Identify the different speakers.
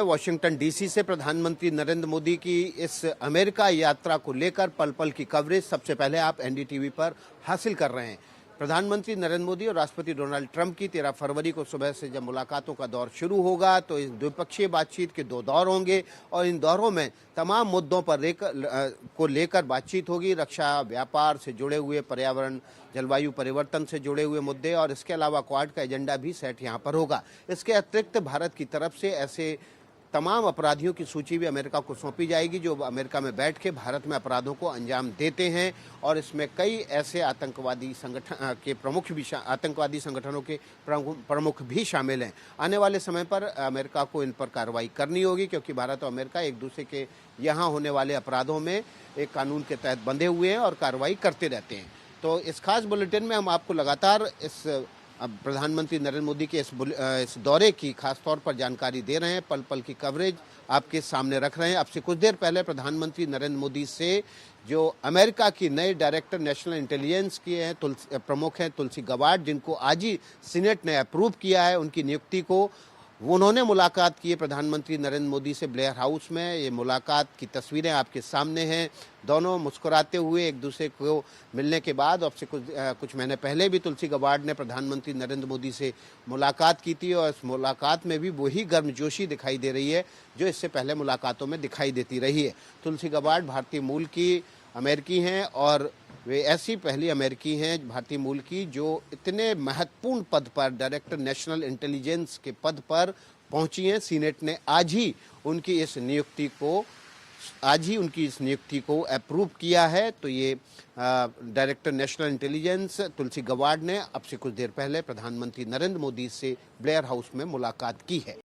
Speaker 1: Washington DC से प्रधानमंत्री नरेंद्र मोदी की इस अमेरिका यात्रा को लेकर पल पल की कवरेज सबसे पहले आप एनडीटीवी पर हासिल कर रहे हैं। प्रधानमंत्री नरेंद्र मोदी और राष्ट्रपति डोनाल्ड ट्रंप की 13 फरवरी को सुबह से जब मुलाकातों का दौर शुरू होगा तो इस द्विपक्षीय बातचीत के 2 दौर होंगे और इन दौरों में तमाम मुद्दों पर लेकर बातचीत होगी। रक्षा, व्यापार से जुड़े हुए, पर्यावरण, जलवायु परिवर्तन से जुड़े हुए मुद्दे और इसके अलावा क्वाड का एजेंडा भी सेट यहाँ पर होगा। इसके अतिरिक्त भारत की तरफ से ऐसे तमाम अपराधियों की सूची भी अमेरिका को सौंपी जाएगी जो अमेरिका में बैठ के भारत में अपराधों को अंजाम देते हैं और इसमें कई ऐसे आतंकवादी संगठनों के प्रमुख भी शामिल हैं। आने वाले समय पर अमेरिका को इन पर कार्रवाई करनी होगी क्योंकि भारत और अमेरिका एक दूसरे के यहाँ होने वाले अपराधों में एक कानून के तहत बंधे हुए हैं और कार्रवाई करते रहते हैं। तो इस खास बुलेटिन में हम आपको लगातार इस प्रधानमंत्री नरेंद्र मोदी के इस दौरे की खास तौर पर जानकारी दे रहे हैं, पल पल की कवरेज आपके सामने रख रहे हैं। अब से कुछ देर पहले प्रधानमंत्री नरेंद्र मोदी से जो अमेरिका की नए डायरेक्टर नेशनल इंटेलिजेंस के हैं प्रमुख हैं तुलसी गबार्ड, जिनको आज ही सीनेट ने अप्रूव किया है उनकी नियुक्ति को, उन्होंने मुलाकात की है प्रधानमंत्री नरेंद्र मोदी से ब्लेयर हाउस में। ये मुलाकात की तस्वीरें आपके सामने हैं। दोनों मुस्कुराते हुए एक दूसरे को मिलने के बाद अब से कुछ महीने पहले भी तुलसी गबार्ड ने प्रधानमंत्री नरेंद्र मोदी से मुलाकात की थी और इस मुलाकात में भी वही गर्मजोशी दिखाई दे रही है जो इससे पहले मुलाकातों में दिखाई देती रही है। तुलसी गबार्ड भारतीय मूल की अमेरिकी हैं और वे ऐसी पहली अमेरिकी हैं भारतीय मूल की जो इतने महत्वपूर्ण पद पर, डायरेक्टर नेशनल इंटेलिजेंस के पद पर पहुंची हैं। सीनेट ने आज ही उनकी इस नियुक्ति को अप्रूव किया है। तो ये डायरेक्टर नेशनल इंटेलिजेंस तुलसी गबार्ड ने अब से कुछ देर पहले प्रधानमंत्री नरेंद्र मोदी से ब्लेयर हाउस में मुलाकात की है।